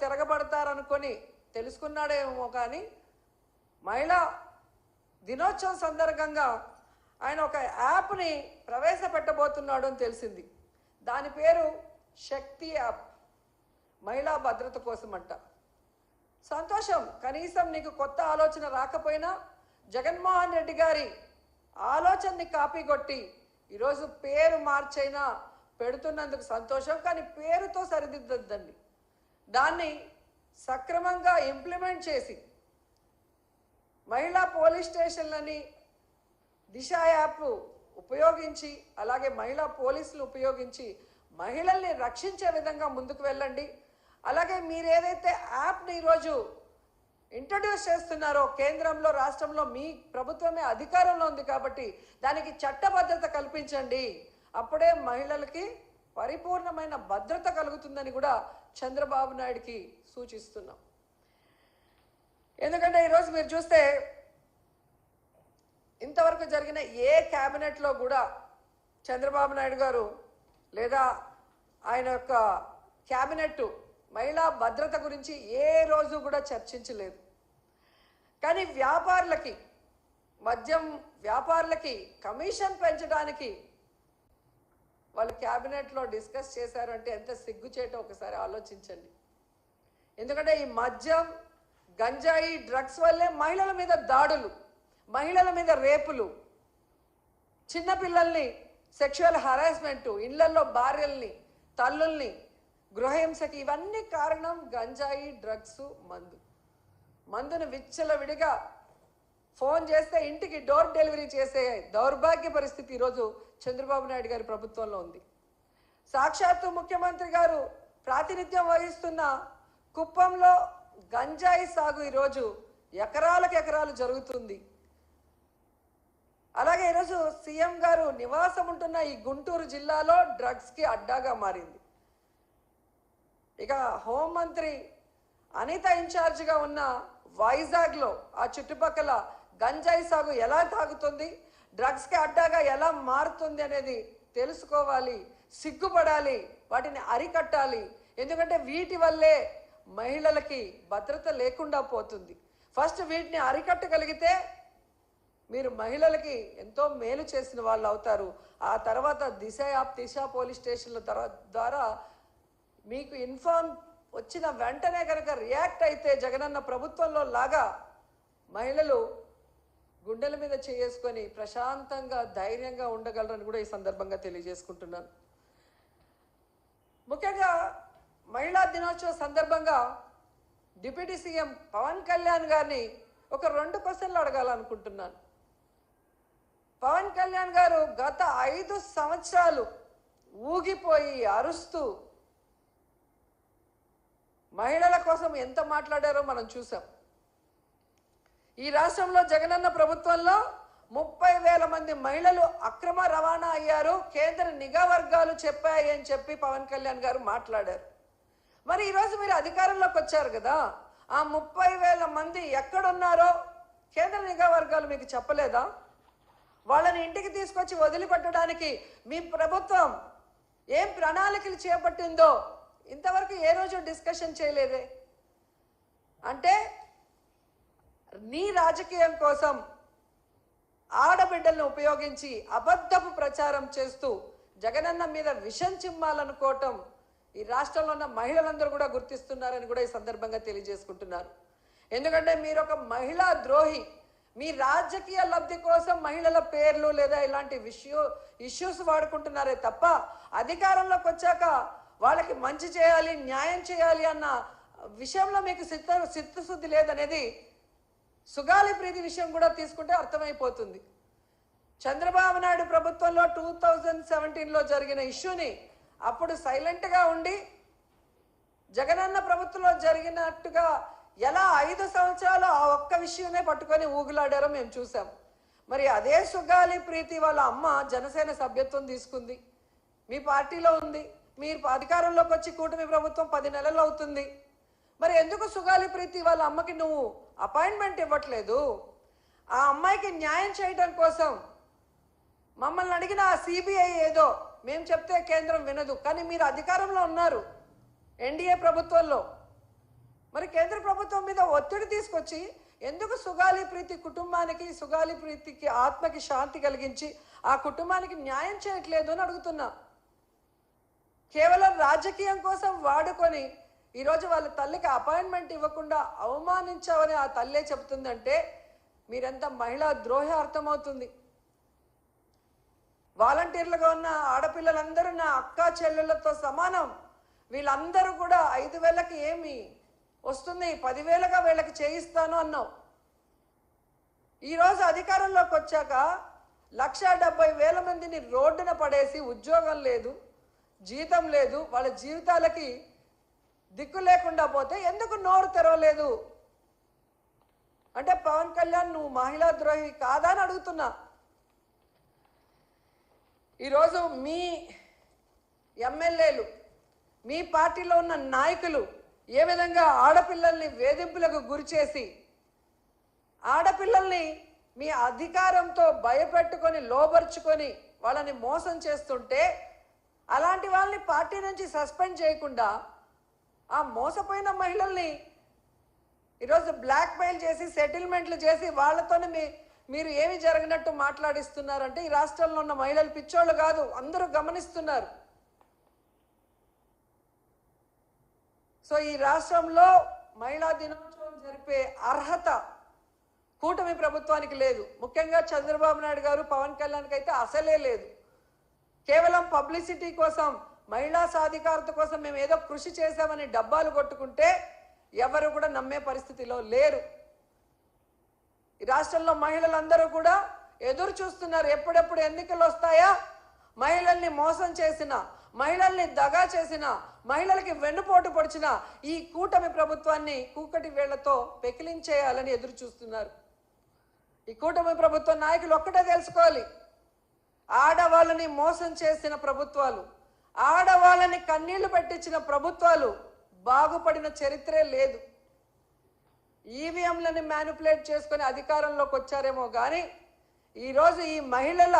తిరగబడతారనుకొని తెలుసుకున్నాడేమో కానీ మహిళా దినోత్సవం సందర్భంగా ఆయన ఒక యాప్ని ప్రవేశపెట్టబోతున్నాడు అని తెలిసింది. దాని పేరు శక్తి యాప్. మహిళా భద్రత కోసం అంట. సంతోషం, కనీసం నీకు కొత్త ఆలోచన రాకపోయినా జగన్మోహన్ రెడ్డి గారి ఆలోచనని కాపీ కొట్టి ఈరోజు పేరు మార్చైనా పెడుతున్నందుకు సంతోషం. కానీ పేరుతో సరిదిద్దద్దండి, దాన్ని సక్రమంగా ఇంప్లిమెంట్ చేసి మహిళా పోలీస్ స్టేషన్లని దిశ యాప్ ఉపయోగించి అలాగే మహిళా పోలీసులు ఉపయోగించి మహిళల్ని రక్షించే విధంగా ముందుకు వెళ్ళండి. అలాగే మీరు ఏదైతే యాప్ని ఈరోజు ఇంట్రడ్యూస్ చేస్తున్నారో కేంద్రంలో రాష్ట్రంలో మీ ప్రభుత్వమే అధికారంలో ఉంది కాబట్టి దానికి చట్టబద్ధత కల్పించండి. అప్పుడే మహిళలకి పరిపూర్ణమైన భద్రత కలుగుతుందని కూడా చంద్రబాబు నాయుడుకి సూచిస్తున్నాం. ఎందుకంటే ఈరోజు మీరు చూస్తే ఇంతవరకు జరిగిన ఏ క్యాబినెట్లో కూడా చంద్రబాబు నాయుడు గారు లేదా ఆయన యొక్క క్యాబినెట్ మహిళా భద్రత గురించి ఏ రోజు కూడా చర్చించలేదు. కానీ వ్యాపారులకి, మద్యం వ్యాపారులకి కమిషన్ పెంచడానికి వాళ్ళు క్యాబినెట్లో డిస్కస్ చేశారంటే ఎంత సిగ్గుచేటో ఒకసారి ఆలోచించండి. ఎందుకంటే ఈ మద్యం, గంజాయి, డ్రగ్స్ వల్లే మహిళల మీద దాడులు, మహిళల మీద రేపులు, చిన్నపిల్లల్ని సెక్షువల్ హరాస్మెంటు, ఇళ్లలో భార్యల్ని, తల్లుల్ని గృహహింసకి ఇవన్నీ కారణం గంజాయి, డ్రగ్స్, మందును విచ్చలవిడిగా ఫోన్ చేస్తే ఇంటికి డోర్ డెలివరీ చేసే దౌర్భాగ్య పరిస్థితి ఈరోజు చంద్రబాబు నాయుడు గారి ప్రభుత్వంలో ఉంది. సాక్షాత్తు ముఖ్యమంత్రి గారు ప్రాతినిధ్యం వహిస్తున్న కుప్పంలో గంజాయి సాగు ఈరోజు ఎకరాలకు ఎకరాలు జరుగుతుంది. అలాగే ఈరోజు సీఎం గారు నివాసం ఉంటున్న ఈ గుంటూరు జిల్లాలో డ్రగ్స్కి అడ్డాగా మారింది. ఇక హోంమంత్రి అనిత ఇన్ఛార్జిగా ఉన్న వైజాగ్లో ఆ చుట్టుపక్కల గంజాయి సాగు ఎలా తాగుతుంది, డ్రగ్స్కి అడ్డాగా ఎలా మారుతుంది అనేది తెలుసుకోవాలి, సిగ్గుపడాలి, వాటిని అరికట్టాలి. ఎందుకంటే వీటి వల్లే మహిళలకి భద్రత లేకుండా పోతుంది. ఫస్ట్ వీటిని అరికట్టగలిగితే మీరు మహిళలకి ఎంతో మేలు చేసిన వాళ్ళు అవుతారు. ఆ తర్వాత దిశ పోలీస్ స్టేషన్ల ద్వారా మీకు ఇన్ఫార్మ్ వచ్చిన వెంటనే కనుక రియాక్ట్ అయితే జగనన్న ప్రభుత్వంలో లాగా మహిళలు గుండెల మీద చేసుకొని ప్రశాంతంగా ధైర్యంగా ఉండగలరని కూడా ఈ సందర్భంగా తెలియజేసుకుంటున్నాను. ముఖ్యంగా మహిళా దినోత్సవ సందర్భంగా డిప్యూటీ సీఎం పవన్ కళ్యాణ్ గారిని ఒక 2 క్వశ్చన్లు అడగాలనుకుంటున్నాను. పవన్ కళ్యాణ్ గారు గత 5 సంవత్సరాలు ఊగిపోయి అరుస్తూ మహిళల కోసం ఎంత మాట్లాడారో మనం చూసాం. ఈ రాష్ట్రంలో జగనన్న ప్రభుత్వంలో 30,000 మంది మహిళలు అక్రమ రవాణా అయ్యారు, కేంద్ర నిఘా వర్గాలు చెప్పాయి అని చెప్పి పవన్ కళ్యాణ్ గారు మాట్లాడారు. మరి ఈరోజు మీరు అధికారంలోకి వచ్చారు కదా, ఆ 30,000 మంది ఎక్కడున్నారో కేంద్ర నిఘా వర్గాలు మీకు చెప్పలేదా? వాళ్ళని ఇంటికి తీసుకొచ్చి వదిలిపెట్టడానికి మీ ప్రభుత్వం ఏం ప్రణాళికలు చేపట్టిందో ఇంతవరకు ఏ రోజు డిస్కషన్ చేయలేదే. అంటే నీ రాజకీయం కోసం ఆడబిడ్డలను ఉపయోగించి అబద్ధపు ప్రచారం చేస్తూ జగనన్న మీద విషం చిమ్మాలనుకోవటం ఈ రాష్ట్రంలో ఉన్న మహిళలందరూ కూడా గుర్తిస్తున్నారని కూడా ఈ సందర్భంగా తెలియజేసుకుంటున్నారు. ఎందుకంటే మీరు ఒక మహిళా ద్రోహి. మీ రాజకీయ లబ్ధి కోసం మహిళల పేర్లు లేదా ఇలాంటి ఇష్యూస్ వాడుకుంటున్నారే తప్ప అధికారంలోకి వచ్చాక వాళ్ళకి మంచి చేయాలి, న్యాయం చేయాలి అన్న విషయంలో మీకు చిత్తశుద్ధి లేదనేది సుగాలి ప్రీతి విషయం కూడా తీసుకుంటే అర్థమైపోతుంది. చంద్రబాబు నాయుడు ప్రభుత్వంలో 2017లో జరిగిన ఇష్యూని అప్పుడు సైలెంట్గా ఉండి జగనన్న ప్రభుత్వంలో జరిగినట్టుగా ఎలా 5 సంవత్సరాలు ఆ ఒక్క విషయమే పట్టుకొని ఊగులాడారో మేము చూసాం. మరి అదే సుగాలి ప్రీతి వాళ్ళ అమ్మ జనసేన సభ్యత్వం తీసుకుంది, మీ పార్టీలో ఉంది, మీరు అధికారంలోకి వచ్చి కూటమి ప్రభుత్వం 10 నెలలు అవుతుంది. మరి ఎందుకు సుగాలి ప్రీతి వాళ్ళ అమ్మకి నువ్వు అపాయింట్మెంట్ ఇవ్వట్లేదు? ఆ అమ్మాయికి న్యాయం చేయడం కోసం మమ్మల్ని అడిగిన ఆ సిబిఐ ఏదో మేము చెప్తే కేంద్రం వినదు, కానీ మీరు అధికారంలో ఉన్నారు ఎన్డీఏ ప్రభుత్వంలో. మరి కేంద్ర ప్రభుత్వం మీద ఒత్తిడి తీసుకొచ్చి ఎందుకు సుగాలి ప్రీతి కుటుంబానికి, సుగాలి ప్రీతికి ఆత్మకి శాంతి కలిగించి ఆ కుటుంబానికి న్యాయం చేయట్లేదు అని అడుగుతున్నా. కేవలం రాజకీయం కోసం వాడుకొని ఈరోజు వాళ్ళ తల్లికి అపాయింట్మెంట్ ఇవ్వకుండా అవమానించావని ఆ తల్లే చెబుతుందంటే మీరెంత మహిళా ద్రోహి అర్థమవుతుంది. వాలంటీర్లుగా ఉన్న ఆడపిల్లలందరూ నా అక్క చెల్లెళ్ళతో సమానం. వీళ్ళందరూ కూడా 5,000కి ఏమి వస్తుంది, 10,000గా వీళ్ళకి చేయిస్తాను అన్నావు. ఈరోజు అధికారంలోకి వచ్చాక 1,70,000 మందిని రోడ్డున పడేసి ఉద్యోగం లేదు, జీతం లేదు, వాళ్ళ జీవితాలకి దిక్కు లేకుండా పోతే ఎందుకు నోరు తెరవలేదు అంటే పవన్ కళ్యాణ్ నువ్వు మహిళా ద్రోహి కాదా అని అడుగుతున్నా. ఈరోజు మీ ఎమ్మెల్యేలు, మీ పార్టీలో ఉన్న నాయకులు ఏ విధంగా ఆడపిల్లల్ని వేధింపులకు గురి చేసి ఆడపిల్లల్ని మీ అధికారంతో భయపెట్టుకొని లోబర్చుకొని వాళ్ళని మోసం చేస్తుంటే అలాంటి వాళ్ళని పార్టీ నుంచి సస్పెండ్ చేయకుండా ఆ మోసపోయిన మహిళల్ని ఈరోజు బ్లాక్మెయిల్ చేసి సెటిల్మెంట్లు చేసి వాళ్ళతోనే మీరు ఏమి జరిగినట్టు మాట్లాడిస్తున్నారంటే ఈ రాష్ట్రంలో ఉన్న మహిళలు పిచ్చోళ్ళు కాదు, అందరూ గమనిస్తున్నారు. సో ఈ రాష్ట్రంలో మహిళా దినోత్సవం జరిపే అర్హత కూటమి ప్రభుత్వానికి లేదు. ముఖ్యంగా చంద్రబాబు నాయుడు గారు, పవన్ కళ్యాణ్కి అయితే అసలే లేదు. కేవలం పబ్లిసిటీ కోసం, మహిళా సాధికారత కోసం మేము ఏదో కృషి చేశామని డబ్బాలు కొట్టుకుంటే ఎవరు కూడా నమ్మే పరిస్థితిలో లేరు. ఈ రాష్ట్రంలో మహిళలందరూ కూడా ఎదురు చూస్తున్నారు, ఎప్పుడెప్పుడు ఎన్నికలు వస్తాయా, మహిళల్ని మోసం చేసిన, మహిళల్ని దగా చేసిన, మహిళలకి వెన్నుపోటు పొడిచిన ఈ కూటమి ప్రభుత్వాన్ని కూకటి వేళ్లతో పెకిలించేయాలని ఎదురు చూస్తున్నారు. ఈ కూటమి ప్రభుత్వ నాయకులు ఒక్కటే తెలుసుకోవాలి, ఆడవాళ్ళని మోసం చేసిన ప్రభుత్వాలు, ఆడవాళ్ళని కన్నీళ్లు పెట్టించిన ప్రభుత్వాలు బాగుపడిన చరిత్రే లేదు. ఈవీఎంలని మ్యానిపులేట్ చేసుకొని అధికారంలోకి వచ్చారేమో కానీ ఈరోజు ఈ మహిళల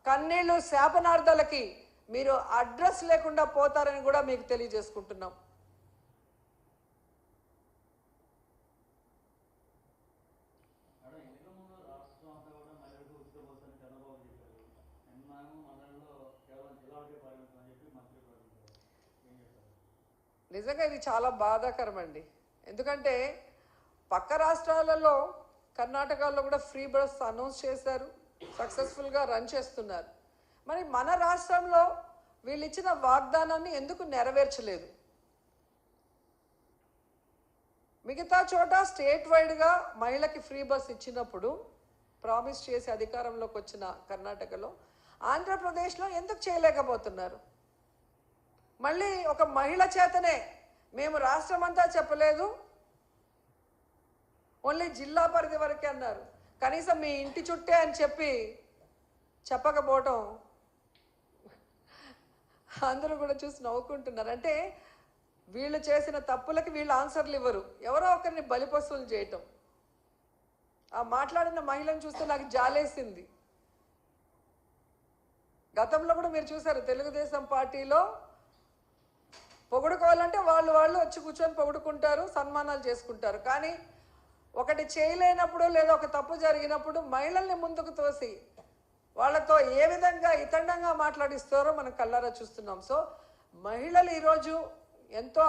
కన్నీళ్లు శాపనార్థాలకి మీరు అడ్రస్ లేకుండా పోతారని కూడా మీకు తెలియజేసుకుంటున్నాం. నిజంగా ఇది చాలా బాధాకరం అండి. ఎందుకంటే పక్క రాష్ట్రాలలో, కర్ణాటకలో కూడా ఫ్రీ బస్ అనౌన్స్ చేశారు, సక్సెస్ఫుల్గా రన్ చేస్తున్నారు. మరి మన రాష్ట్రంలో వీళ్ళు ఇచ్చిన వాగ్దానాన్ని ఎందుకు నెరవేర్చలేదు? మిగతా చోట స్టేట్ వైడ్గా మహిళకి ఫ్రీ బస్ ఇచ్చినప్పుడు ప్రామిస్ చేసి అధికారంలోకి వచ్చిన కర్ణాటకలో, ఆంధ్రప్రదేశ్లో ఎందుకు చేయలేకపోతున్నారు? మళ్ళీ ఒక మహిళ చేతనే మేము రాష్ట్రం అంతా చెప్పలేదు, ఓన్లీ జిల్లా పరిధి వరకే అన్నారు. కనీసం మీ ఇంటి చుట్టే అని చెప్పకపోవటం అందరూ కూడా చూసి నవ్వుకుంటున్నారు. అంటే వీళ్ళు చేసిన తప్పులకి వీళ్ళు ఆన్సర్లు ఇవ్వరు, ఎవరో ఒకరిని బలిపశువులు చేయటం. ఆ మాట్లాడిన మహిళను చూస్తే నాకు జాలేసింది. గతంలో కూడా మీరు చూసారు, తెలుగుదేశం పార్టీలో పొగుడుకోవాలంటే వాళ్ళు వచ్చి కూర్చొని పొగుడుకుంటారు, సన్మానాలు చేసుకుంటారు. కానీ ఒకటి చేయలేనప్పుడు లేదా ఒక తప్పు జరిగినప్పుడు మహిళల్ని ముందుకు తోసి వాళ్ళతో ఏ విధంగా ఇతండంగా మాట్లాడిస్తారో మనం కళ్ళారా చూస్తున్నాం. సో మహిళలు ఈరోజు ఎంతో